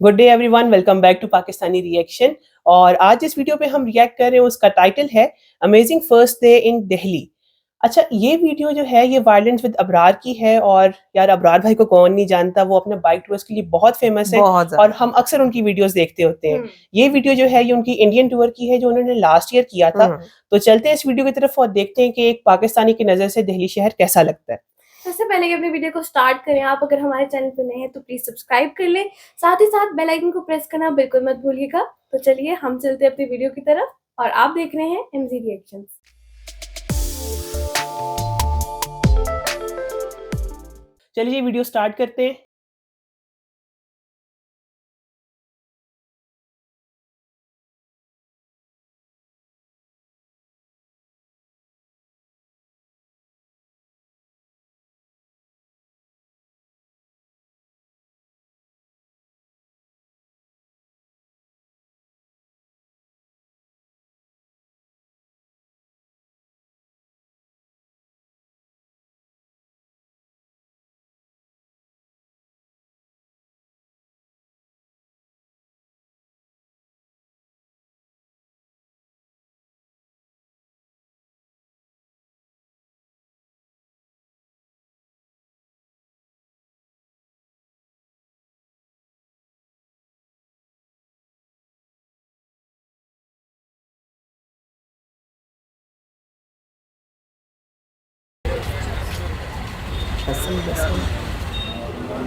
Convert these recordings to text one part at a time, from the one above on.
Good day everyone, welcome back to Pakistani reaction. और आज जिस वीडियो पे हम रिएक्ट कर रहे हैं उसका टाइटल है amazing first day in Delhi. अच्छा, ये वीडियो जो है ये वायलेंस विद अबरार की है। और यार, अबरार भाई को कौन नहीं जानता, वो अपने बाइक टूर्स के लिए बहुत फेमस है बहुत और ज़्यादा। हम अक्सर उनकी वीडियोस देखते होते हैं। ये वीडियो जो है ये उनकी इंडियन टूर की है जो उन्होंने लास्ट ईयर किया था। हुँ। तो चलते हैं इस वीडियो की तरफ और देखते हैं कि एक पाकिस्तानी की नज़र से दिल्ली शहर कैसा लगता है। सबसे पहले कि अपनी वीडियो को स्टार्ट करें, आप अगर हमारे चैनल पे नए हैं तो प्लीज सब्सक्राइब कर लें, साथ ही साथ बेल आइकन को प्रेस करना बिल्कुल मत भूलिएगा। तो चलिए हम चलते हैं अपनी वीडियो की तरफ और आप देख रहे हैं एमजी रिएक्शंस। चलिए वीडियो स्टार्ट करते हैं।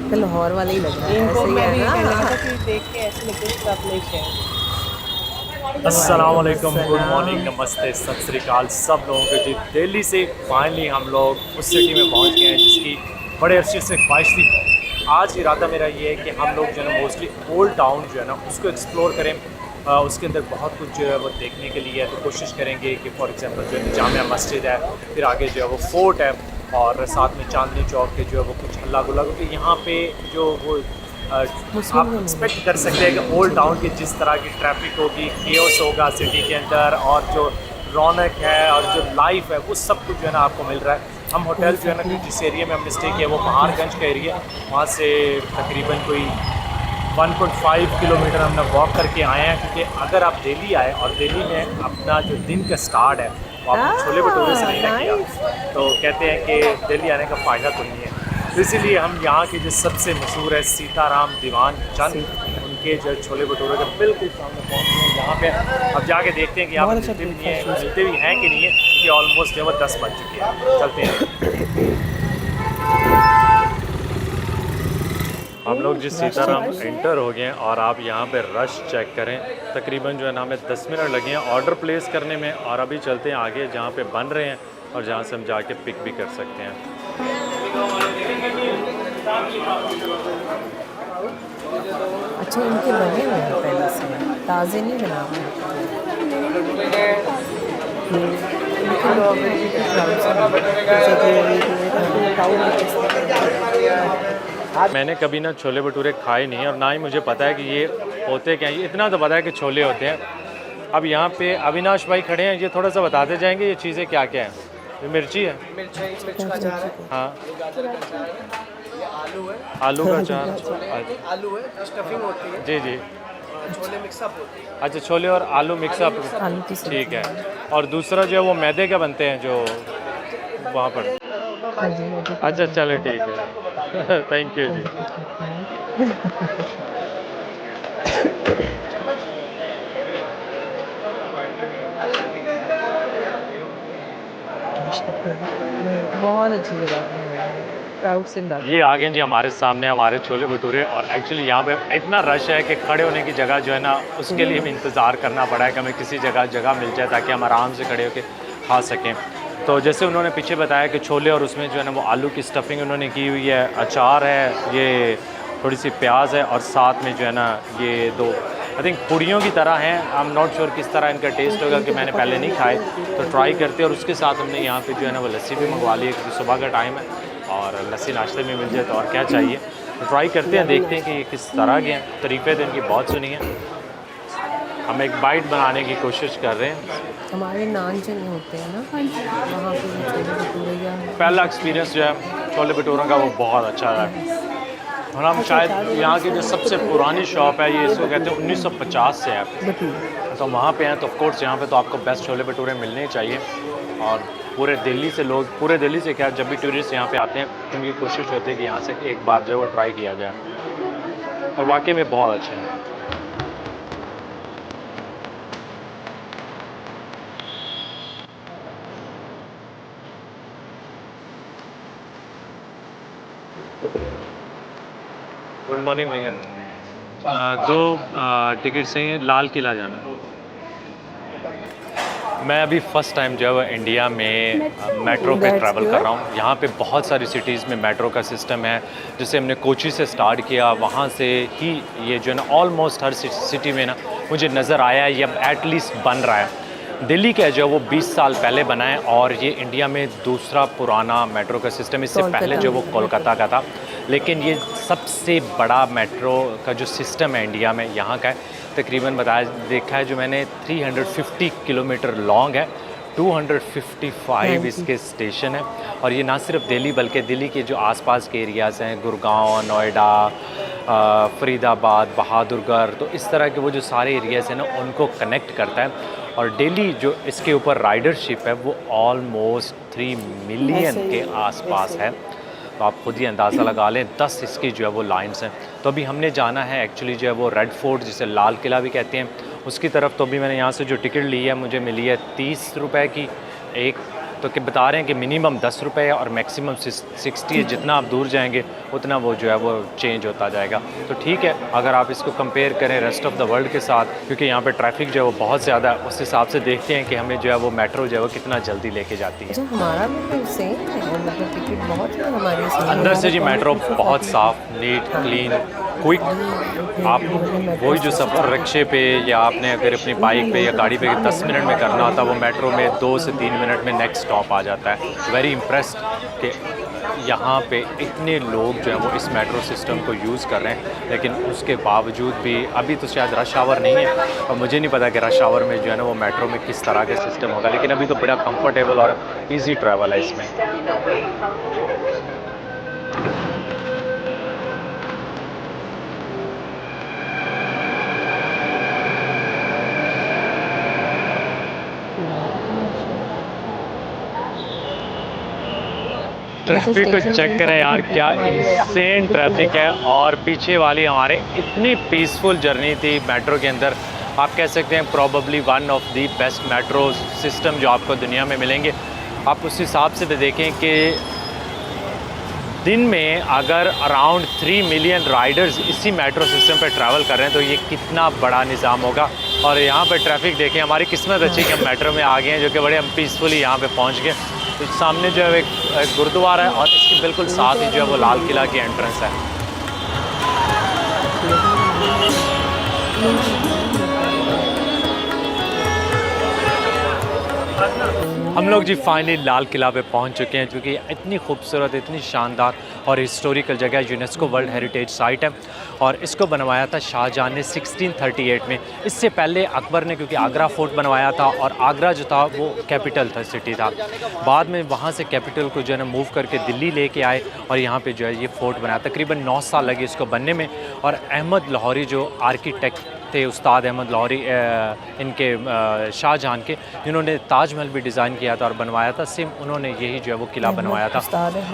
तो लाहौर वाला ही लग रहा है, इनको ऐसे ही मैं है भी ना? कहने लगा था कि देख के ऐसे लगता है कि अपना ही शहर। अस्सलामुअलैकुम, गुड मॉर्निंग, नमस्ते, सत श्री अकाल सब लोगों को। जी, दिल्ली से फाइनली हम लोग उस सिटी में पहुंच गए हैं जिसकी बड़े अरसे से ख्वाहिश थी। आज इरादा मेरा ये है कि हम लोग जो है ना मोस्टली ओल्ड टाउन जो है ना उसको एक्सप्लोर करें। उसके अंदर बहुत कुछ जो है वो देखने के लिए है, तो कोशिश करेंगे कि फॉर एग्जांपल जो है जामिया मस्जिद है, फिर आगे जो है वो फोर्ट है और साथ में चांदनी चौक के जो है वो कुछ हल्ला गुल्ला, क्योंकि यहाँ पे जो वो आप एक्सपेक्ट कर सकते हैं कि ओल्ड टाउन की जिस तरह की ट्रैफिक होगी, केओस होगा सिटी के अंदर, और जो रौनक है और जो लाइफ है वो सब कुछ जो है ना आपको मिल रहा है। हम होटल जो है ना जिस एरिया में हमने स्टे किया वो पहाड़गंज का एरिया, वहाँ से तकरीबन कोई 1.5 किलोमीटर हमने वॉक करके आए हैं, क्योंकि अगर आप दिल्ली आए और दिल्ली में अपना जो दिन का स्टार्ट है वो आप छोले भटूरे से नहीं ना किया तो कहते हैं कि दिल्ली आने का फ़ायदा तो नहीं है। तो इसीलिए हम यहाँ के जो सबसे मशहूर है सीताराम दीवान चंद, उनके जो छोले भटूरे के बिल्कुल सामने पहुँच गए हैं। यहाँ पे अब जाके देखते हैं कि यहाँ पर मिलते भी हैं कि नहीं है, कि ऑलमोस्ट जो है 10 बज चुके हैं। चलते हैं। हम लोग जिस सीताराम एंटर हो गए हैं और आप यहाँ पे रश चेक करें, तकरीबन जो है ना हमें 10 मिनट लगे हैं ऑर्डर प्लेस करने में, और अभी चलते हैं आगे जहाँ पे बन रहे हैं और जहाँ से हम जाके पिक भी कर सकते हैं। अच्छा, इनके बने हुए हैं पहले से, ताज़े नहीं बना हुए। मैंने कभी ना छोले भटूरे खाए नहीं और ना ही मुझे पता है कि ये होते क्या हैं। इतना तो पता है कि छोले होते हैं। अब यहाँ पे अविनाश भाई खड़े हैं, ये थोड़ा सा बताते जाएंगे ये चीज़ें क्या क्या हैं। ये मिर्ची है, मिर्च का अचार है, हाँ, गाजर का अचार है, ये आलू है, आलू का अचार, आलू है, स्टफिंग होती है, जी जी, छोले मिक्सअप होती है। अच्छा, छोले और आलू मिक्सअप, आलू की सब्जी। ठीक है। और दूसरा जो है वो मैदे का बनते हैं जो वहाँ पर, अच्छा चलो ठीक है। थैंक यू जी। बहुत अच्छी जगह प्राउड से ये आ गए जी हमारे सामने हमारे छोले भटूरे। और एक्चुअली यहाँ पे इतना रश है कि खड़े होने की जगह जो है ना उसके लिए भी इंतज़ार करना पड़ा है कि हमें किसी जगह मिल जाए ताकि हम आराम से खड़े होकर खा सकें। तो जैसे उन्होंने पीछे बताया कि छोले और उसमें जो है ना वो आलू की स्टफिंग उन्होंने की हुई है, अचार है, ये थोड़ी सी प्याज है, और साथ में जो है ना ये दो आई थिंक पूड़ियों की तरह हैं। आई एम नॉट श्योर किस तरह इनका टेस्ट होगा, कि मैंने पहले नहीं खाए, तो ट्राई करते हैं। और उसके साथ हमने यहाँ पे जो है ना वो लस्सी भी मंगवा ली है, क्योंकि सुबह का टाइम है और लस्सी नाश्ते में मिल जाए तो और क्या चाहिए। तो ट्राई करते हैं, देखते हैं कि ये किस तरह के हैं। तारीफ़ें तो इनकी बहुत सुनी है, हम एक बाइट बनाने की कोशिश कर रहे हैं। हमारे नान चने होते हैं ना वहाँ पे छोले भटूरे या पहला एक्सपीरियंस जो है छोले भटूरों का वो बहुत अच्छा रहा। और हम शायद यहाँ की जो सबसे पुरानी शॉप है, ये इसको कहते हैं 1950 से है। तो वहाँ पे हैं तो ऑफ कोर्स यहाँ पे तो आपको बेस्ट छोले भटूरे मिलने ही चाहिए। और पूरे दिल्ली से लोग, पूरे दिल्ली से क्या, जब भी टूरिस्ट यहाँ पे आते हैं उनकी कोशिश होती है कि यहाँ से एक बार जो है वो ट्राई किया जाए, और वाकई में बहुत अच्छे हैं। गुड मॉर्निंग भैया। 2 टिकट चाहिए, लाल किला जाना। मैं अभी फ़र्स्ट टाइम जो है वो इंडिया में मेट्रो पे ट्रैवल कर रहा हूँ। यहाँ पे बहुत सारी सिटीज़ में मेट्रो का सिस्टम है। जैसे हमने कोची से स्टार्ट किया, वहाँ से ही ये जो है ना ऑलमोस्ट हर सिटी में ना मुझे नज़र आया है, या एटलीस्ट बन रहा है। दिल्ली का जो है वो 20 साल पहले बना है, और ये इंडिया में दूसरा पुराना मेट्रो का सिस्टम। इससे पहले जो वो कोलकाता का था, लेकिन ये सबसे बड़ा मेट्रो का जो सिस्टम है इंडिया में यहाँ का है। तकरीबन देखा है जो मैंने 350 किलोमीटर लॉन्ग है, 255 इसके स्टेशन है। और ये ना सिर्फ दिल्ली बल्कि दिल्ली के जो आसपास के एरियाज़ हैं, गुड़गांव, नोएडा, फरीदाबाद, बहादुरगढ़, तो इस तरह के वो जो सारे एरियाज़ हैं ना उनको कनेक्ट करता है। और दिल्ली जो इसके ऊपर राइडरशिप है वो ऑलमोस्ट 3 मिलियन के आसपास है। तो आप खुद ही अंदाज़ा लगा लें, 10 इसकी जो है वो लाइन्स हैं। तो अभी हमने जाना है एक्चुअली जो है वो रेड फोर्ट, जिसे लाल किला भी कहते हैं, उसकी तरफ। तो अभी मैंने यहाँ से जो टिकट ली है मुझे मिली है 30 रुपए की एक। तो कि बता रहे हैं कि मिनिमम 10 रुपये है और मैक्सिमम 60 है। जितना आप दूर जाएंगे उतना वो जो है वो चेंज होता जाएगा। तो ठीक है, अगर आप इसको कंपेयर करें रेस्ट ऑफ द वर्ल्ड के साथ, क्योंकि यहाँ पे ट्रैफिक जो है वो बहुत ज़्यादा है, उस हिसाब से देखते हैं कि हमें जो है वो मेट्रो जो है वो कितना जल्दी लेके जाती है। हमारा भी सेम है, मतलब टिकट बहुत है हमारे। अंदर से जी मेट्रो बहुत साफ़, नीट, क्लीन, क्विक। आप वही जो सफ़र रिक्शे पे या आपने अगर अपनी बाइक पे या गाड़ी पे 10 मिनट में करना होता, वो मेट्रो में 2 से 3 मिनट में नेक्स्ट स्टॉप आ जाता है। वेरी इम्प्रेस्ड कि यहाँ पे इतने लोग जो हैं वो इस मेट्रो सिस्टम को यूज़ कर रहे हैं, लेकिन उसके बावजूद भी अभी तो शायद रश आवर नहीं है, और मुझे नहीं पता कि रश आवर में जो है ना वो मेट्रो में किस तरह का सिस्टम होगा, लेकिन अभी तो बड़ा कंफर्टेबल और इजी ट्रैवल है इसमें। ट्रैफिक को चेक करें यार, क्या इंसेन ट्रैफिक है। और पीछे वाली हमारे इतनी पीसफुल जर्नी थी मेट्रो के अंदर, आप कह सकते हैं probably one of the best metro system जो आपको दुनिया में मिलेंगे। आप उस हिसाब से भी देखें कि दिन में अगर अराउंड 3 मिलियन राइडर्स इसी मेट्रो सिस्टम पर ट्रैवल कर रहे हैं तो ये कितना बड़ा निज़ाम होगा। और यहाँ पर ट्रैफिक देखें, हमारी किस्मत अच्छी कि हम मेट्रो में आ गए हैं, जो कि बड़े हम पीसफुली यहाँ पे पहुँच गए। तो सामने जो है एक गुरुद्वारा है और इसके बिल्कुल साथ ही जो है वो लाल किला की एंट्रेंस है। हम लोग जी फाइनली लाल किला पे पहुंच चुके हैं, क्योंकि इतनी खूबसूरत, इतनी शानदार और हिस्टोरिकल जगह, यूनेस्को वर्ल्ड हेरिटेज साइट है। और इसको बनवाया था शाहजहां ने 1638 में। इससे पहले अकबर ने, क्योंकि आगरा फोर्ट बनवाया था, और आगरा जो था वो कैपिटल था, सिटी था। बाद में वहाँ से कैपिटल को जो है ना मूव करके दिल्ली लेके आए और यहाँ पे जो है ये फोर्ट बनाया। तकरीबन 9 साल लगे इसको बनने में। और अहमद लाहौरी जो आर्किटेक्ट थे, उस्ताद अहमद लाहौरी, इनके शाहजहां के, जिन्होंने ताजमहल भी डिज़ाइन किया था और बनवाया था, सेम उन्होंने यही जो है वो किला बनवाया था।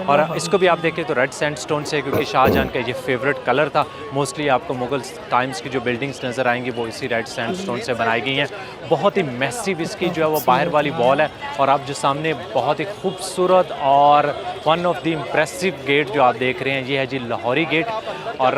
और इसको भी आप देखें तो रेड सैंडस्टोन से, क्योंकि शाहजहां का ये फेवरेट कलर था। मोस्टली आपको मुगल टाइम्स की जो बिल्डिंग्स नज़र आएंगी वो इसी रेड सैंडस्टोन से बनाई गई हैं। बहुत ही मैसिव इसकी जो है वो बाहर वाली वॉल है। और आप जो सामने बहुत ही खूबसूरत और one of the impressive gate जो आप देख रहे हैं, ये है जी लाहौरी गेट। और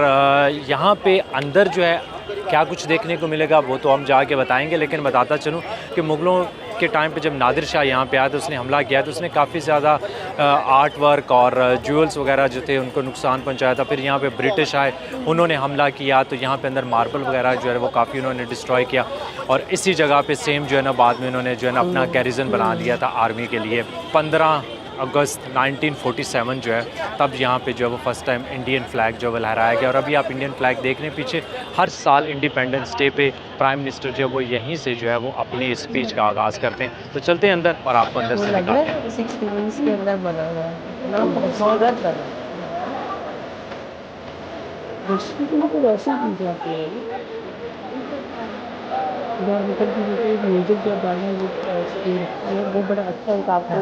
यहाँ पे अंदर जो है क्या कुछ देखने को मिलेगा वो तो हम जाके बताएंगे, लेकिन बताता चलूँ कि मुग़लों के टाइम पे जब नादिर शाह यहाँ पे आया तो उसने हमला किया, तो उसने काफ़ी ज़्यादा आर्ट वर्क और ज्वेल्स वगैरह जो थे उनको नुकसान पहुँचाया था। फिर यहाँ पे ब्रिटिश आए, उन्होंने हमला किया, तो यहाँ पे अंदर मार्बल वगैरह जो है वो काफ़ी उन्होंने डिस्ट्रॉय किया। और इसी जगह पे सेम जो है ना बाद में उन्होंने जो है ना अपना गैरिजन बना लिया था आर्मी के लिए। 15 अगस्त 1947 जो है तब यहाँ पे जो है वो फर्स्ट टाइम इंडियन फ्लैग जो है लहराया गया। और अभी आप इंडियन फ्लैग देख रहे हैं पीछे, हर साल इंडिपेंडेंस डे पे प्राइम मिनिस्टर जो है वो यहीं से जो है वो अपनी स्पीच का आगाज़ करते हैं। तो चलते हैं अंदर और आपको अंदर से दिखाते हैं। 6 के अंदर बना हुआ है ना, खूबसूरत बना। रेस्टोरेंट तो वैसे ही दी जाती है ज़्यादातर चीज़ों पे म्यूज़िक जो गाना वो स्क्रीन रखती है वो बड़ा अच्छा एक आपको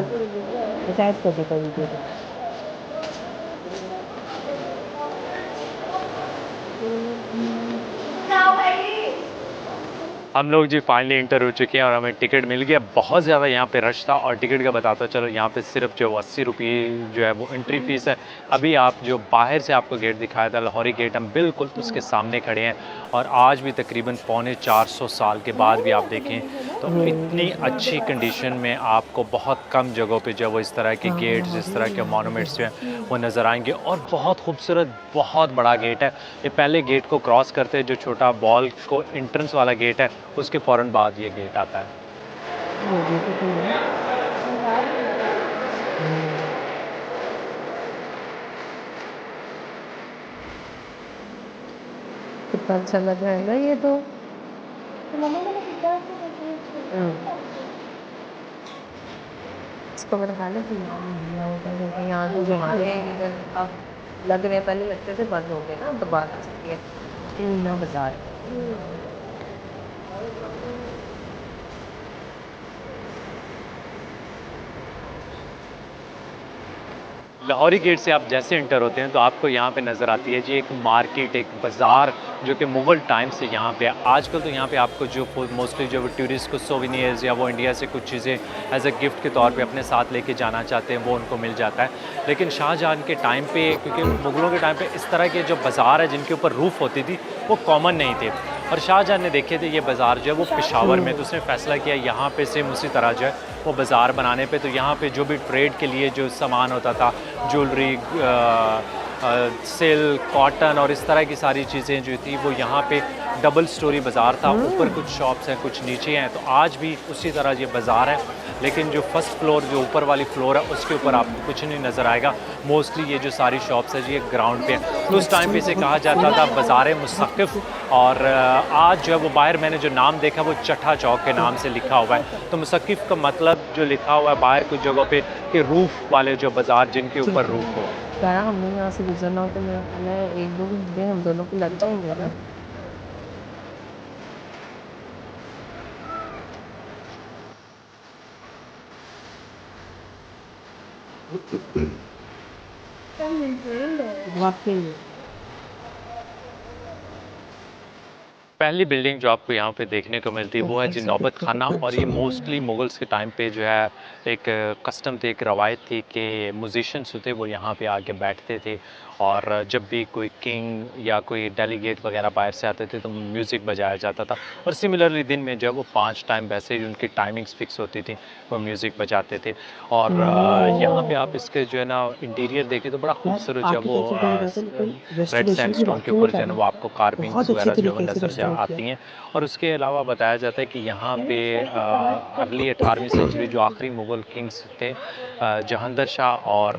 अटैच कर देता है वीडियो के साथ। हम लोग जी फाइनली इंटर हो चुके हैं और हमें टिकट मिल गया। बहुत ज़्यादा यहाँ पे रश था और टिकट का बताता चलो, यहाँ पे सिर्फ जो 80 रुपये जो है वो एंट्री फ़ीस है। अभी आप जो बाहर से आपको गेट दिखाया था लाहौरी गेट, हम बिल्कुल उसके सामने खड़े हैं और आज भी तकरीबन पौने 400 साल के बाद भी आप देखें तो इतनी अच्छी कंडीशन में आपको बहुत कम जगहों पे जो है वो इस तरह के गेट्स, इस तरह के मोनूमेंट्स जो हैं वो नज़र आएंगे। और बहुत खूबसूरत, बहुत बड़ा गेट है। ये पहले गेट को क्रॉस करते हैं, जो छोटा बॉल को एंट्रेंस वाला गेट है उसके फ़ौरन बाद ये गेट आता है। ये तो सही है। कितना अच्छा लग रहा है ना ये तो। इसको मैंने कहा ना कि यहाँ तो जो हमारे इधर अब लग रहे पहले लगते थे बंद हो गए ना, अब दोबारा आ सकती है ना बाजार। लाहौरी गेट से आप जैसे इंटर होते हैं तो आपको यहाँ पे नज़र आती है जी एक मार्केट, एक बाज़ार जो कि मुग़ल टाइम से यहाँ पे है। आजकल तो यहाँ पे आपको जो मोस्टली जो टूरिस्ट को सोवेनियर्स या वो इंडिया से कुछ चीज़ें एज अ गिफ्ट के तौर पे अपने साथ लेके जाना चाहते हैं वो उनको मिल जाता है। लेकिन शाहजहां के टाइम पे, क्योंकि मुग़लों के टाइम पे इस तरह के जो बाज़ार है जिनके ऊपर रूफ़ होती थी वो कॉमन नहीं थे और शाहजहां ने देखे थे ये बाज़ार जो है वो पेशावर में, तो उसने फ़ैसला किया यहाँ पे सेम उसी तरह जो है वो बाज़ार बनाने पे। तो यहाँ पे जो भी ट्रेड के लिए जो सामान होता था, ज्वेलरी, सिल्क, कॉटन और इस तरह की सारी चीज़ें जो थी वो यहाँ पे डबल स्टोरी बाज़ार था। ऊपर कुछ शॉप्स हैं, कुछ नीचे हैं, तो आज भी उसी तरह ये बाज़ार है। लेकिन जो फर्स्ट फ्लोर, जो ऊपर वाली फ्लोर है, उसके ऊपर आपको कुछ नहीं नज़र आएगा। मोस्टली ये जो सारी शॉप्स है जी एक ग्राउंड पे है। तो उस टाइम पे इसे कहा जाता था बाज़ार मुसक्किफ़। और आज जो है वो बाहर मैंने जो नाम देखा वो चट्टा चौक के नाम से लिखा हुआ है। तो मुसक्किफ़ का मतलब जो लिखा हुआ है बाहर कुछ जगहों पे कि रूफ़ वाले जो बाज़ार जिनके ऊपर रूफ़ हो। क्या हमने यहाँ से गुजरना हो तो मैं 1-2 घंटे हम दोनों को लग जाएंगे ना। वाकई में। पहली बिल्डिंग जो आपको यहाँ पे देखने को मिलती है वो है जी नौबत खाना। और ये मोस्टली मुगल्स के टाइम पे जो है एक कस्टम थी, एक रवायत थी कि म्यूजिशियंस होते वो यहाँ पे आके बैठते थे और जब भी कोई किंग या कोई डेलीगेट वगैरह बाहर से आते थे तो म्यूज़िक बजाया जाता था। और सिमिलरली दिन में जो है वो 5 टाइम वैसे ही उनकी टाइमिंग्स फिक्स होती थी, वो म्यूज़िक बजाते थे। और यहाँ पे आप इसके जो है ना इंटीरियर देखें तो बड़ा खूबसूरत जो है वो रेड सैंडस्टोन के ऊपर जो है ना वो आपको कार्विंग्स बहुत अच्छे वगैरह जो है वो तरीके से नज़र रेस्टोरेंट किया। आती हैं। और उसके अलावा बताया जाता है कि यहाँ पे अर्ली 18वीं सेंचुरी जो आखिरी मुग़ल किंग्स थे जहांगीर शाह और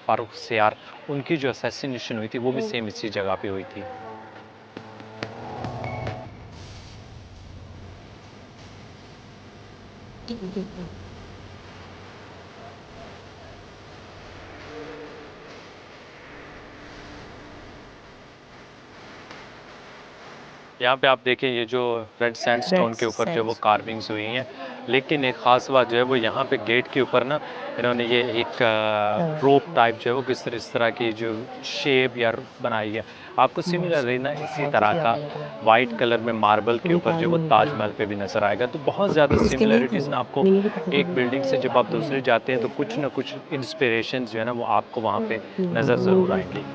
फ़ारूक सियार, उनकी जो असैसिनेशन हुई थी वो भी सेम इसी जगह पे हुई थी। यहाँ पे आप देखें ये जो रेड सैंडस्टोन के ऊपर जो वो कार्विंग्स हुई हैं। लेकिन एक ख़ास बात जो है वो यहाँ पे गेट के ऊपर ना इन्होंने ये एक रोप टाइप जो है वो इस तरह की जो शेप या बनाई है। आपको सिमिलरली ना इसी तरह का वाइट कलर में मार्बल के ऊपर जो वो ताजमहल पे भी नज़र आएगा। तो बहुत ज़्यादा सिमिलरिटीज़ ना आपको एक बिल्डिंग से जब आप दूसरी जाते हैं तो कुछ ना कुछ इंस्पिरेशन जो है ना वो आपको वहाँ पे नज़र ज़रूर आएंगी।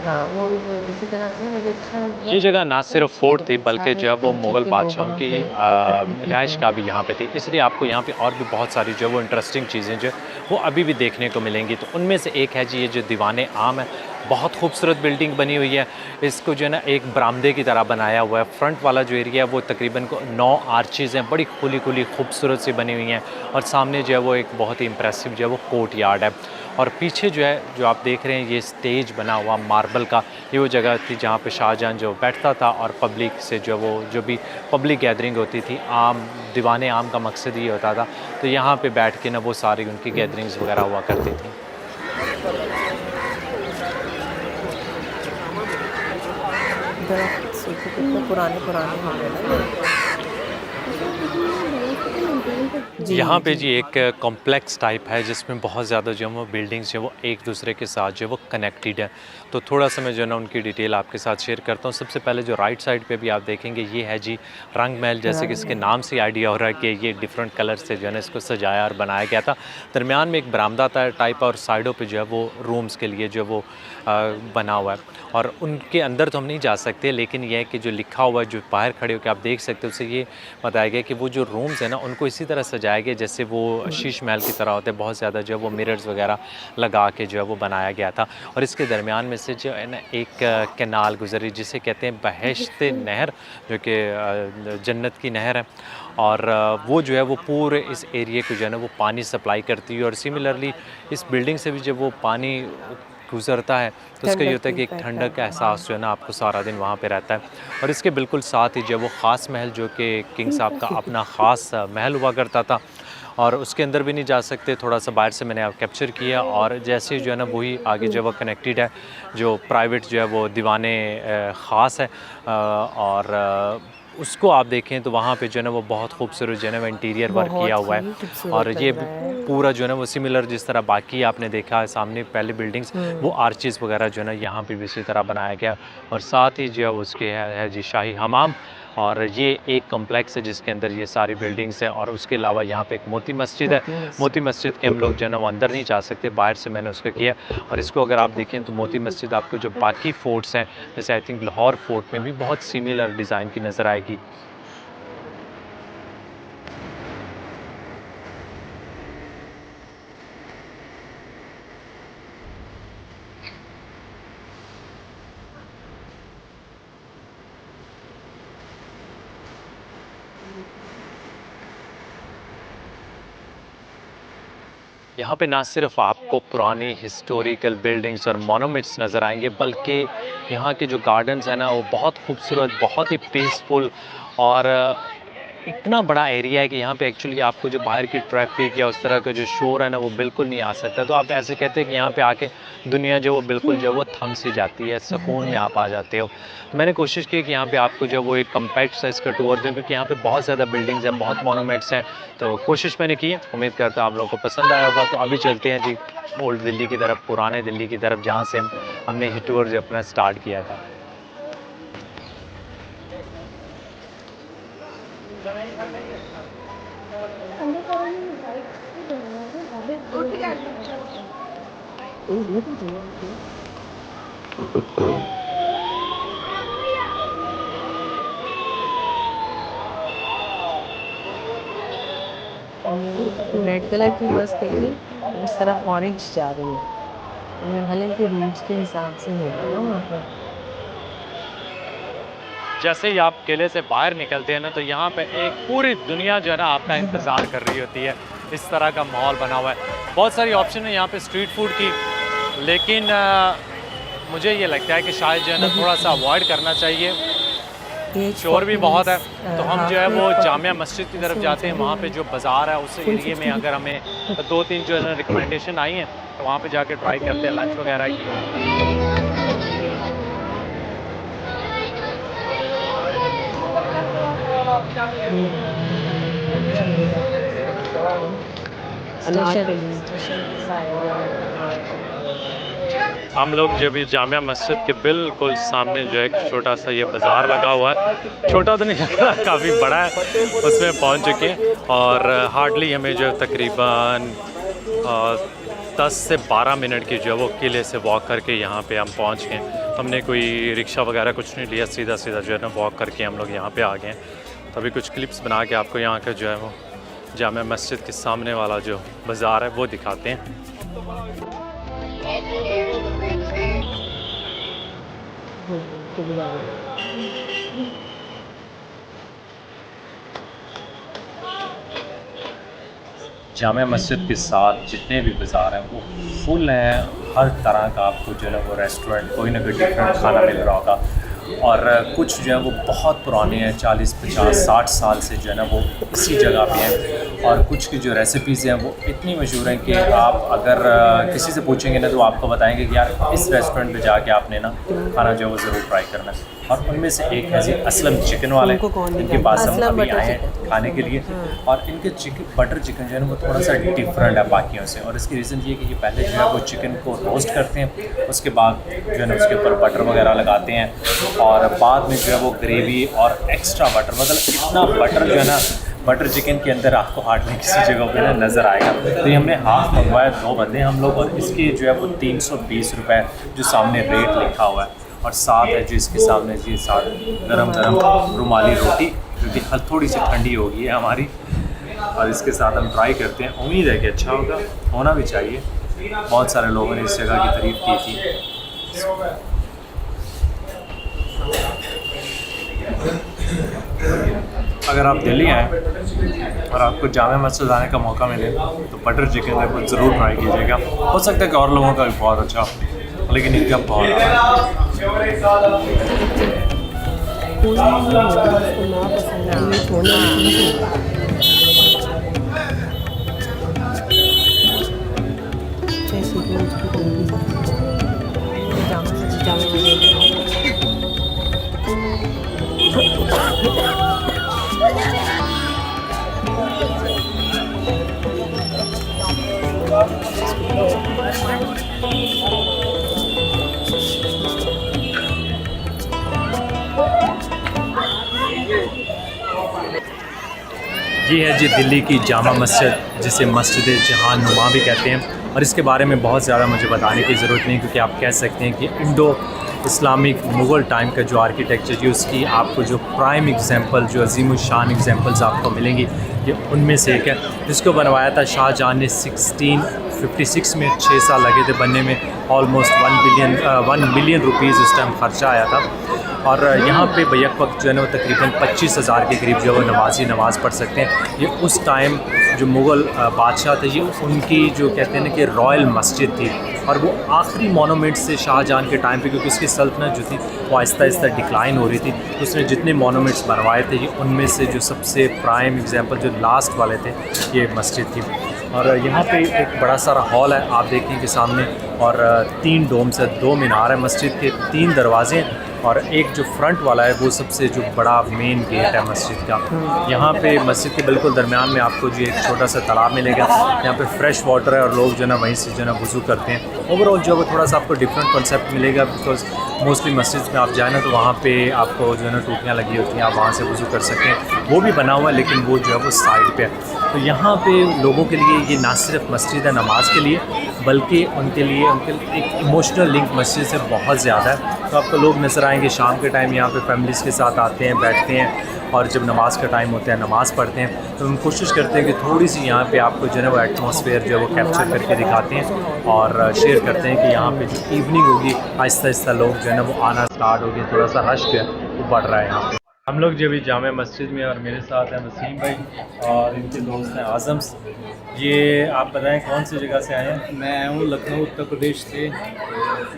हाँ, वो इसी तरह से मुझे ये जगह ना सिर्फ फोर्ट थी बल्कि जो है वो मुग़ल बादशाहों की रिहाइश का भी यहाँ पे थी। इसलिए आपको यहाँ पे और भी बहुत सारी जो है वो इंटरेस्टिंग चीज़ें जो वो अभी भी देखने को मिलेंगी। तो उनमें से एक है जी ये जो दीवान आम है। बहुत खूबसूरत बिल्डिंग बनी हुई है। इसको जो है ना एक बरामदे की तरह बनाया हुआ है। फ्रंट वाला जो एरिया है वो तकरीबन 9 आर्चेज़ हैं, बड़ी खुली खुली खूबसूरत सी बनी हुई हैं। और सामने जो है वो एक बहुत ही इम्प्रेसिव जो है वो कोर्ट यार्ड है। और पीछे जो है, जो आप देख रहे हैं, ये स्टेज बना हुआ मार्बल का, ये वो जगह थी जहाँ पे शाहजहां जो बैठता था और पब्लिक से जो वो जो भी पब्लिक गैदरिंग होती थी, आम दीवाने आम का मकसद ये होता था, तो यहाँ पे बैठ के ना वो सारी उनकी गैदरिंग्स वगैरह हुआ करती थी। कितने पुराने पुराने हो गए ना। यहाँ पे जी एक कॉम्प्लेक्स टाइप है जिसमें बहुत ज़्यादा जो है वो बिल्डिंग्स जो है वो एक दूसरे के साथ जो है वो कनेक्टेड है। तो थोड़ा सा मैं जो है ना उनकी डिटेल आपके साथ शेयर करता हूँ। सबसे पहले जो राइट साइड पे भी आप देखेंगे ये है जी रंग महल, जैसे कि इसके नाम से आइडिया हो रहा है कि ये डिफरेंट कलर से जो है ना इसको सजाया और बनाया गया था। दरमियान में एक बरामदा था टाइप और साइडों पर जो है वो रूम्स के लिए जो है वो बना हुआ है। और उनके अंदर तो हम नहीं जा सकते, लेकिन यह है कि जो लिखा हुआ है, जो बाहर खड़े होकर आप देख सकते हो, उससे ये बताया गया कि वो जो रूम्स हैं ना उनको इसी तरह सजाया गया जैसे वो शीश महल की तरह होते हैं। बहुत ज़्यादा जो है वो मिरर्स वगैरह लगा के जो है वो बनाया गया था। और इसके दरमियान में से जो है ना एक कैनाल गुजरी जिसे कहते हैं बहश्त नहर, जो कि जन्नत की नहर है। और वो जो है वो पूरे इस एरिए को जो है ना वो पानी सप्लाई करती है। और सिमिलरली इस बिल्डिंग से भी जब वो पानी गुजरता है तो उसका ये होता है कि एक ठंडक का एहसास जो है ना आपको सारा दिन वहाँ पे रहता है। और इसके बिल्कुल साथ ही जो वो ख़ास महल, जो कि किंग साहब का अपना ख़ास महल हुआ करता था, और उसके अंदर भी नहीं जा सकते, थोड़ा सा बाहर से मैंने आप कैप्चर किया। और जैसे जो है ना वही आगे जो है वो कनेक्टेड है, जो प्राइवेट जो है वो दीवाने ख़ास है। और उसको आप देखें तो वहाँ पे जो है ना वो बहुत खूबसूरत जो है ना इंटीरियर वर्क किया हुआ है। और ये पूरा जो है ना वो सिमिलर जिस तरह बाकी आपने देखा है सामने पहले बिल्डिंग्स, वो आर्चेस वगैरह जो है ना यहाँ पे भी इसी तरह बनाया गया। और साथ ही जो है उसके है जी शाही हमाम। और ये एक कॉम्प्लेक्स है जिसके अंदर ये सारी बिल्डिंग्स हैं। और उसके अलावा यहाँ पे एक मोती मस्जिद है। मोती मस्जिद के हम लोग जो है ना वो अंदर नहीं जा सकते, बाहर से मैंने उसको किया। और इसको अगर आप देखें तो मोती मस्जिद आपको जो बाकी फोर्ट्स हैं, जैसे आई थिंक लाहौर फोर्ट में भी बहुत सिमिलर डिज़ाइन की नज़र आएगी। यहाँ पे ना सिर्फ आपको पुरानी हिस्टोरिकल बिल्डिंग्स और मोनूमेंट्स नज़र आएंगे, बल्कि यहाँ के जो गार्डन्स हैं ना वो बहुत खूबसूरत, बहुत ही पीसफुल। और इतना बड़ा एरिया है कि यहाँ पे एक्चुअली आपको जो बाहर की ट्रैफिक या उस तरह का जो शोर है ना वो बिल्कुल नहीं आ सकता। तो आप ऐसे कहते हैं कि यहाँ पे आके दुनिया जो वो बिल्कुल जो वो थम सी जाती है, सुकून में आप आ जाते हो। तो मैंने कोशिश की कि यहाँ पे आपको जो वो एक कम्पैक्ट साइज़ का टूर दूँ, क्योंकि यहाँ पे बहुत ज़्यादा बिल्डिंग्स हैं, बहुत मोनूमेंट्स हैं। तो कोशिश मैंने की है, उम्मीद करता हूँ आप लोगों को पसंद आया होगा। तो अभी चलते हैं जी ओल्ड दिल्ली की तरफ, पुराने दिल्ली की तरफ, जहाँ से हमने ये टूर जो अपना स्टार्ट किया था। रेड कलर की बस देखी, उस तरफ ऑरेंज जा रही है। हले के रूट्स के हिसाब से होगा ना वहाँ पर। जैसे ही आप किले से बाहर निकलते हैं ना, तो यहाँ पे एक पूरी दुनिया जो है ना आपका इंतज़ार कर रही होती है। इस तरह का माहौल बना हुआ है। बहुत सारी ऑप्शन है यहाँ पे स्ट्रीट फूड की, लेकिन मुझे ये लगता है कि शायद जो है ना थोड़ा सा अवॉइड करना चाहिए। शोर भी बहुत है। तो हम जो है वो जामिया मस्जिद की तरफ जाते हैं। वहाँ पे जो बाज़ार है उस एरिए में अगर हमें 2-3 जो है ना रिकमेंडेशन आई हैं, तो वहाँ पे जाके ट्राई करते हैं लंच वगैरह की। हम लोग जो भी जामिया मस्जिद के बिल्कुल सामने जो है एक छोटा सा ये बाज़ार लगा हुआ है। छोटा तो नहीं लगता, काफ़ी बड़ा है। उसमें पहुंच चुके हैं और हार्डली हमें जो है तकरीबन 10 से 12 मिनट की जो है वो किले से वॉक करके यहाँ पे हम पहुँच गए। हमने कोई रिक्शा वगैरह कुछ नहीं लिया, सीधा सीधा जो है ना वॉक करके हम लोग यहाँ पे आ गए। तो अभी कुछ क्लिप्स बना के आपको यहाँ का जो है वो जामिया मस्जिद के सामने वाला जो बाज़ार है वो दिखाते हैं। आपको भी लगे। जामा मस्जिद के साथ जितने भी बाज़ार हैं वो फुल हैं, हर तरह का आपको जो है ना वो रेस्टोरेंट कोई ना कोई डिफरेंट खाना मिल रहा होगा। और कुछ जो है वो बहुत पुराने हैं, 40 50 60 साल से जो है ना वो इसी जगह पे हैं। और कुछ की जो रेसिपीज़ हैं वो इतनी मशहूर हैं कि आप अगर किसी से पूछेंगे ना तो आपको बताएंगे कि यार इस रेस्टोरेंट पे जाके आपने ना खाना जो है वो ज़रूर ट्राई करना है। और उनमें से एक है जी असलम चिकन वाले, इनके पास हम अभी आए हैं खाने के लिए। और इनके बटर चिकन जो है ना वो थोड़ा सा डिफरेंट है बाकियों से। और इसकी रीज़न ये कि ये पहले जो है वो चिकन को रोस्ट करते हैं, उसके बाद जो है ना उसके ऊपर बटर वगैरह लगाते हैं और बाद में जो है वो ग्रेवी और एक्स्ट्रा बटर, मतलब इतना बटर जो है ना बटर चिकन के अंदर आपको हार्डली किसी जगह पे ना नज़र आएगा। तो ये हमने हाफ मंगवाया, 2 बंदे हम लोग, और इसके जो है वो 320 रुपये जो सामने रेट लिखा हुआ है। और साथ है जो इसके सामने जी साथ गरम गरम रुमाली रोटी, जो कि थोड़ी सी ठंडी हो गई है हमारी, और इसके साथ हम ट्राई करते हैं। उम्मीद है कि अच्छा होगा, होना भी चाहिए। बहुत सारे लोगों ने इस जगह की तारीफ़ की थी। अगर आप दिल्ली आएँ और आपको जामा मस्जिद आने का मौका मिले तो बटर चिकन है वो ज़रूर ट्राई कीजिएगा। हो सकता है कि और लोगों का भी बहुत अच्छा, लेकिन इनका बहुत ये है जी दिल्ली की जामा मस्जिद, जिसे मस्जिद जहां नुमा भी कहते हैं। और इसके बारे में बहुत ज़्यादा मुझे बताने की ज़रूरत नहीं, क्योंकि आप कह सकते हैं कि इंडो इस्लामिक मुग़ल टाइम का जो आर्किटेक्चर जी, उसकी आपको जो प्राइम एग्जांपल, जो अजीम शान एग्जांपल्स आपको मिलेंगी, ये उनमें से एक है। जिसको बनवाया था शाहजहां ने 1656 में, 6 साल लगे थे बनने में। ऑलमोस्ट 1 बिलियन रुपीज़ उस टाइम ख़र्चा आया था। और यहाँ पे बैक वक्त जो है ना वो तकरीबन 25,000 के करीब जो है वो नमाजी नमाज़ पढ़ सकते हैं। ये उस टाइम जो मुग़ल बादशाह थे, ये उनकी जो कहते हैं ना कि रॉयल मस्जिद थी। और वो आखिरी मोनूमेंट से शाहजहां के टाइम पे, क्योंकि उसकी सल्तनत जो थी वो आहिस्ता आहिस्ता डिक्लाइन हो रही थी, तो उसने जितने मोनूमेंट्स बनवाए थे, ये उनमें से जो सबसे प्राइम एग्जांपल जो लास्ट वाले थे, ये मस्जिद थी। और यहाँ पे एक बड़ा सारा हॉल है, आप देखें कि सामने, और 3 डोम्स है, 2 मीनार है मस्जिद के, 3 दरवाजे हैं, और एक जो फ्रंट वाला है वो सबसे जो बड़ा मेन गेट है मस्जिद का। यहाँ पे मस्जिद के बिल्कुल दरमियान में आपको जो एक छोटा सा तालाब मिलेगा। यहाँ पे फ्रेश वाटर है और लोग जो है ना वहीं से जो है ना वज़ू करते हैं। ओवरऑल जो है वो थोड़ा सा आपको डिफरेंट कॉन्सेप्ट मिलेगा, बिकॉज मोस्टली मस्जिद में आप जाए ना तो वहाँ पे आपको जो है ना टूटियाँ लगी होती हैं, आप वहाँ से वज़ू कर सकते हैं। वो भी बना हुआ है, लेकिन वो जो है वो साइड पे है। तो यहाँ पे लोगों के लिए ये ना सिर्फ मस्जिद है नमाज के लिए, बल्कि उनके एक इमोशनल लिंक मस्जिद से बहुत ज़्यादा है। तो आपको लोग नज़र आएंगे शाम के टाइम यहाँ पे फैमिलीज़ के साथ आते हैं, बैठते हैं, और जब नमाज़ का टाइम होता है नमाज़ पढ़ते हैं। तो हम कोशिश करते हैं कि थोड़ी सी यहाँ पे आपको जो है वो एटमॉस्फेयर जो है वो कैप्चर करके दिखाते हैं, और शेयर करते हैं कि यहाँ पे जो इवनिंग होगी आहिस्ता आहिस्ता लोग जो है ना वो आना स्टार्ट हो गए, थोड़ा सा रश जो है वो बढ़ रहा है यहाँ पे। हम लोग जो अभी जामा मस्जिद में, और मेरे साथ हैं वसीम भाई और इनके दोस्त हैं आज़म्स। ये आप बताएं कौन सी जगह से आए हैं? मैं आया हूँ लखनऊ उत्तर प्रदेश से।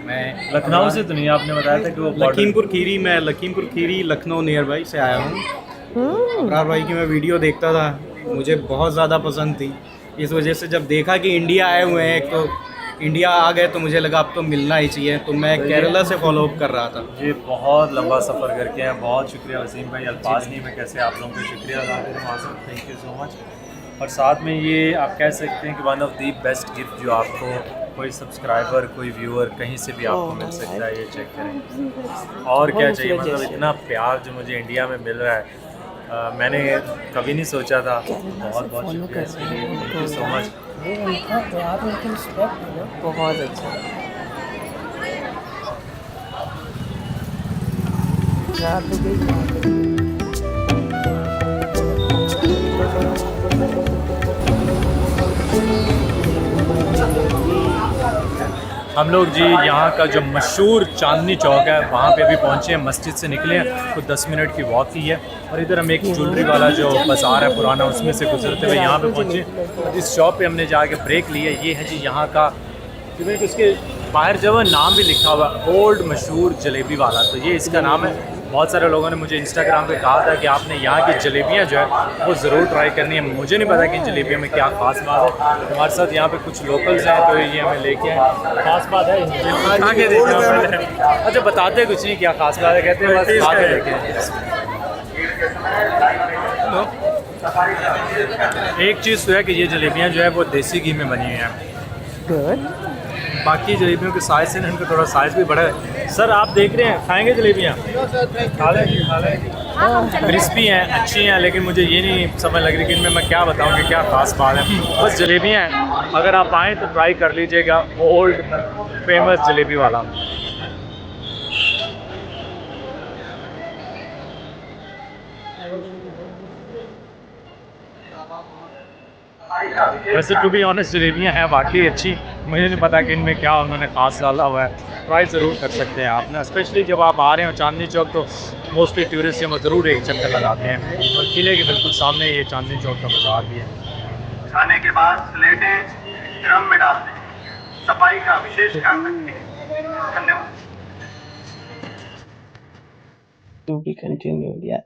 मैं लखनऊ से तो नहीं, आपने बताया था कि वो लखीमपुर खीरी, मैं लखीमपुर खीरी लखनऊ नियर बाई से आया हूँ। अबरार भाई की मैं वीडियो देखता था, मुझे बहुत ज़्यादा पसंद थी। इस वजह से जब देखा कि इंडिया आए हुए हैं, तो इंडिया आ गए, तो मुझे लगा अब तो मिलना ही चाहिए। तो मैं केरला से फॉलोअप कर रहा था। ये बहुत लंबा सफ़र करके हैं। बहुत शुक्रिया वसीम भाई, अल्फाज नहीं मैं कैसे आप लोगों का शुक्रिया अदा करूँ आज़म, थैंक यू सो मच। और साथ में ये आप कह सकते हैं कि one of the best gift जो आपको कोई सब्सक्राइबर, कोई व्यूअर कहीं से भी आपको मिल सकता है, ये चेक करें। और क्या चाहिए, मतलब इतना प्यार जो मुझे इंडिया में मिल रहा है, मैंने कभी नहीं सोचा था। बहुत बहुत शुक्रिया इसके लिए, थैंक यू सो मच। बहुत अच्छा। हम लोग जी यहाँ का जो मशहूर चांदनी चौक है वहाँ पे अभी पहुँचे हैं, मस्जिद से निकले हैं, कुछ 10 मिनट की वॉक की है। और इधर हम एक ज्वेलरी वाला जो बाज़ार है पुराना उसमें से गुजरते हुए यहाँ पे पहुँचे। इस शॉप पे हमने जाके ब्रेक ली है। ये है जी यहाँ का, क्योंकि उसके बाहर जो है नाम भी लिखा हुआ ओल्ड मशहूर जलेबी वाला, तो ये इसका नाम है। बहुत सारे लोगों ने मुझे इंस्टाग्राम पे कहा था कि आपने यहाँ की जलेबियाँ जो है वो ज़रूर ट्राई करनी है। मुझे नहीं पता कि इन जलेबियों में क्या ख़ास बात है। हमारे साथ यहाँ पे कुछ लोकल्स हैं तो ये हमें लेके आए। ख़ास बात है आगे देखते। अच्छा बताते कुछ नहीं क्या ख़ास बात है, कहते हैं बस आगे देखें। एक चीज़ तो है कि ये जलेबियाँ जो है वो देसी घी में बनी हुई हैं। गुड। बाकी जलेबियों के साइज़ से इनका थोड़ा साइज़ भी बड़ा है। सर आप देख रहे हैं, खाएंगे जलेबियाँ? खा लें। क्रिस्पी हैं, अच्छी हैं, लेकिन मुझे ये नहीं समझ लग रही कि इनमें मैं क्या बताऊँ कि क्या ख़ास बात है। बस जलेबियाँ हैं, अगर आप आएँ तो ट्राई कर लीजिएगा ओल्ड फेमस जलेबी वाला। वैसे टू बी ऑनेस्ट जलेबियाँ हैं वाकई अच्छी। मुझे नहीं पता कि इनमें क्या उन्होंने ख़ास डाला हुआ है। ट्राई ज़रूर कर सकते हैं आप ना, स्पेशली जब आप आ रहे हो चांदनी चौक तो मोस्टली टूरिस्ट यहाँ ज़रूर एक चक्कर लगाते हैं। और किले के बिल्कुल सामने ये चांदनी चौक का बाज़ार भी है। खाने के बाद प्लेटें ड्रम में डाल दें। सफाई का विशेष ध्यान रखें। धन्यवाद। टू बी कंटिन्यूड यार,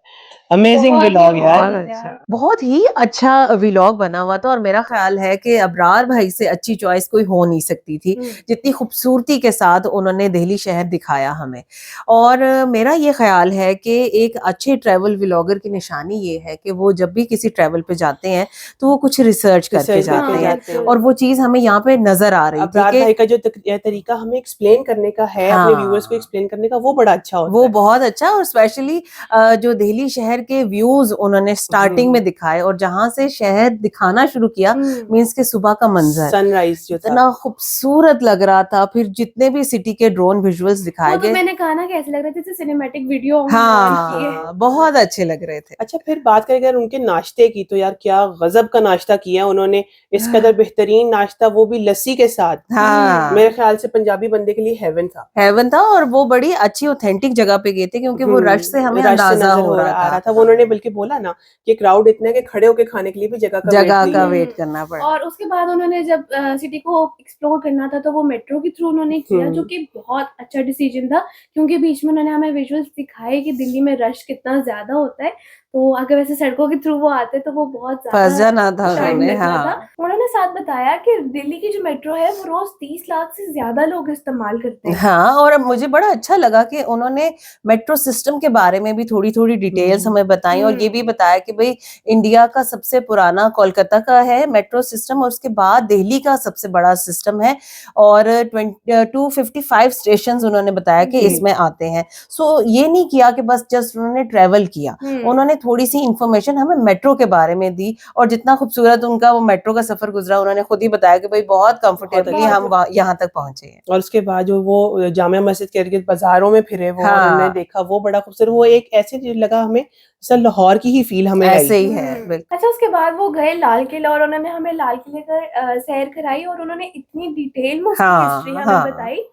अमेजिंग व्लॉग यार। बहुत ही अच्छा व्लॉग बना हुआ था और मेरा ख्याल है कि अबरार भाई से अच्छी चॉइस कोई हो नहीं सकती थी, जितनी खूबसूरती के साथ उन्होंने दिल्ली शहर दिखाया हमें। और मेरा ये ख्याल है कि एक अच्छे ट्रैवल व्लॉगर की निशानी ये है कि वो जब भी किसी ट्रैवल पे जाते हैं तो वो कुछ रिसर्च करके जाते हैं और वो चीज़ हमें यहाँ पे नजर आ रही थी अबरार भाई का जो तरीका हमें एक्सप्लेन करने का है, अपने व्यूअर्स को एक्सप्लेन करने का, वो बड़ा अच्छा होता है। वो बहुत अच्छा, और स्पेशली जो दिल्ली शहर के व्यूज उन्होंने स्टार्टिंग में दिखाए और जहां से शहर दिखाना शुरू किया, मींस के सुबह का मंजर, सनराइज जो था इतना खूबसूरत लग रहा था। फिर जितने भी सिटी के ड्रोन विजुअल्स दिखाए वो तो गए, मैंने कहा ना कैसे लग रहे थे, जैसे सिनेमैटिक वीडियो हाँ बहुत अच्छे लग रहे थे। अच्छा फिर बात करें अगर उनके नाश्ते की, तो यार क्या गजब का नाश्ता किया उन्होंने। इस कदर बेहतरीन नाश्ता, वो भी लस्सी के साथ। हाँ मेरे ख्याल से पंजाबी बंदे के लिए हेवन था। हेवन था, और वो बड़ी अच्छी ऑथेंटिक जगह पे गए थे क्योंकि वो रश से हमें रश से अंदाजा नजर हो रहा था। वो उन्होंने बल्कि बोला ना कि क्राउड इतना है कि खड़े होके खाने के लिए भी जगह का वेट करना पड़ा। और उसके बाद उन्होंने जब सिटी को एक्सप्लोर करना था तो वो मेट्रो के थ्रू उन्होंने किया, जो कि बहुत अच्छा डिसीजन था, क्योंकि बीच में उन्होंने हमें विजुअल्स दिखाए कि दिल्ली में रश कितना ज्यादा होता है। तो अगर वैसे सड़कों के थ्रू वो आते तो वो बहुत फंसा ना था टाइम उन्होंने। लगना हाँ। था। उन्होंने साथ बताया कि दिल्ली की जो मेट्रो है वो रोज 30 लाख से ज्यादा लोग इस्तेमाल करते हैं। हाँ, और अब मुझे बड़ा अच्छा लगा कि उन्होंने मेट्रो सिस्टम के बारे में भी थोड़ी थोड़ी डिटेल्स हमें बताई और ये भी बताया कि भाई इंडिया का सबसे पुराना कोलकाता का है मेट्रो सिस्टम और उसके बाद दिल्ली का सबसे बड़ा सिस्टम है और 255 स्टेशन उन्होंने बताया कि इसमें आते हैं। सो ये नहीं किया कि बस जस्ट उन्होंने ट्रेवल किया, उन्होंने थोड़ी सी इंफॉर्मेशन हमें मेट्रो के बारे में दी और जितना खूबसूरत उनका वो मेट्रो का सफर गुजरा, उन्होंने खुद ही बताया कि भाई बहुत कंफर्टेबली हम यहाँ तक पहुंचे हैं। और उसके बाद जो वो जामा मस्जिद के इर्द बाजारों में फिरे वो, हाँ। हमने देखा वो बड़ा खूबसूरत, वो एक ऐसे लगा हमें जैसे लाहौर की ही फील हमें ऐसे आई। ही है बिल्कुल। अच्छा उसके बाद वो गए लाल किला और उन्होंने हमें लाल किले का सैर कराई और उन्होंने इतनी डिटेल में उसकी हिस्ट्री हमें बताई,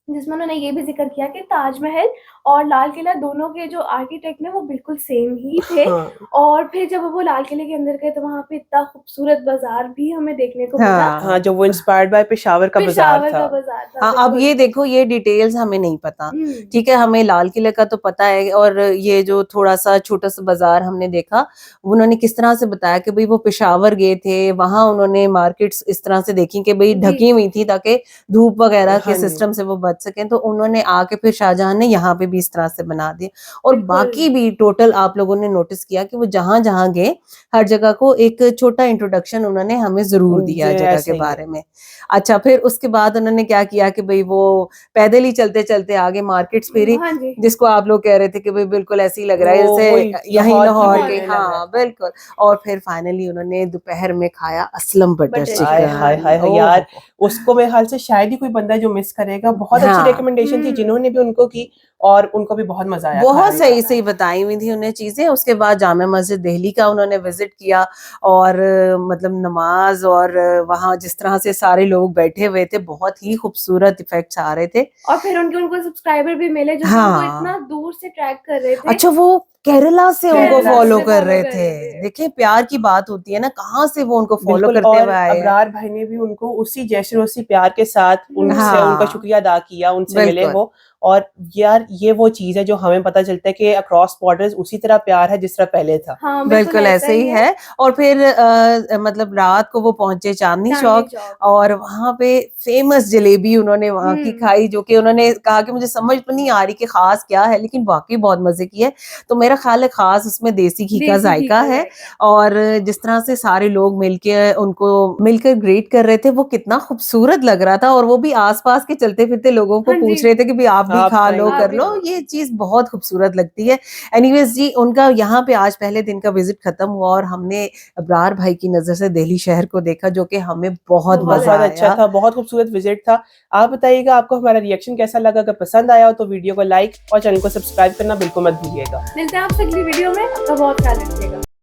जिसमें उन्होंने ये भी जिक्र किया कि ताजमहल और लाल किला दोनों के जो आर्किटेक्ट ने वो बिल्कुल सेम ही थे। हाँ। और फिर जब वो लाल किले के अंदर गए तो वहां पे इतना खूबसूरत बाजार भी हमें देखने को मिला। हाँ, जो वो इंस्पायर्ड बाय पेशावर का बाजार था। हाँ, अब ये देखो ये डिटेल्स हमें नहीं पता, ठीक है, हमें लाल किले का तो पता है और ये जो थोड़ा सा छोटा सा बाजार हमने देखा, उन्होंने किस तरह से बताया कि भाई वो पेशावर गए थे, वहां उन्होंने मार्केट्स इस तरह से देखी कि भाई ढकी हुई थी ताकि धूप वगैरह के सिस्टम से वो बच सकें, तो उन्होंने आके फिर शाहजहां ने यहाँ पे भी इस तरह से बना दिए। और बाकी भी टोटल आप लोगों ने नोटिस किया कि वो जहां जहां गए हर जगह को एक छोटा इंट्रोडक्शन उन्होंने हमें जरूर दिया जगह के बारे में। अच्छा, फिर उसके बाद उन्होंने क्या किया कि भाई वो पैदल ही चलते चलते आगे मार्केट्स फेरी, जिसको आप लोग कह रहे थे कि भाई बिल्कुल ऐसे ही लग रहा है जैसे यही लाहौर के। हाँ बिल्कुल। और फिर फाइनली उन्होंने दोपहर में खाया असलम बटर चिकन। हाय यार, उसको मेरे ख्याल से शायद ही कोई बंदा जो मिस करेगा। बहुत अच्छी रिकमेंडेशन थी जिन्होंने भी उनको की, और उनको भी बहुत मजा आया बहुत खाने सही का। सही बताई हुई थी उन्हें चीजें। उसके बाद जामा मस्जिद दिल्ली का उन्होंने विजिट किया और मतलब नमाज और वहाँ जिस तरह से सारे लोग बैठे हुए थे, बहुत ही खूबसूरत इफेक्ट्स आ रहे थे। और फिर उनको सब्सक्राइबर भी मिले जो हाँ। उनको इतना दूर से ट्रैक कर रहे थे। अच्छा, वो केरला से उनको केरला फॉलो से कर follow रहे कर थे। रहे थे। देखिए प्यार की बात होती है ना, कहाँ से वो उनको फॉलो बिल्कुल, करते और हुए आए हैं। अबरार भाई ने भी उनको उसी जैसे उसी प्यार के साथ उनसे हाँ। उनका शुक्रिया अदा किया, उनसे मिले बिल्कुल। वो। और यार ये वो चीज है जो हमें पता चलता है कि अक्रॉस बॉर्डर्स उसी तरह प्यार है जिस तरह पहले था। हाँ बिल्कुल ऐसे ही है। और फिर मतलब रात को वो पहुंचे चांदनी चौक और वहां पे फेमस जलेबी उन्होंने वहां की खाई, जो कि उन्होंने कहा कि मुझे समझ तो नहीं आ रही कि खास क्या है, लेकिन वाकई बहुत मजे की है। तो मेरा ख्याल है खास उसमें देसी घी का जायका है। और जिस तरह से सारे लोग मिलके उनको मिलकर ग्रीट कर रहे थे, वो कितना खूबसूरत लग रहा था। और वो भी आसपास के चलते फिरते लोगों को हाँ पूछ जी। रहे थे कि भी आप भी आप खा लो, खाएंगे? कर लो। ये चीज बहुत खूबसूरत लगती है। एनीवेज जी, उनका यहाँ पे आज पहले दिन का विजिट खत्म हुआ और हमने अबरार भाई की नजर से दिल्ली शहर को देखा, जो कि हमें बहुत बहुत मजा बहुत अच्छा आया। था, बहुत खूबसूरत विजिट था। आप बताइएगा आपको हमारा रिएक्शन कैसा लगा। अगर पसंद आया हो तो वीडियो को लाइक और चैनल को सब्सक्राइब करना बिल्कुल मत भूलिएगा। मिलते हैं आपसे अगली वीडियो में। आपका बहुत ख्याल रखिएगा।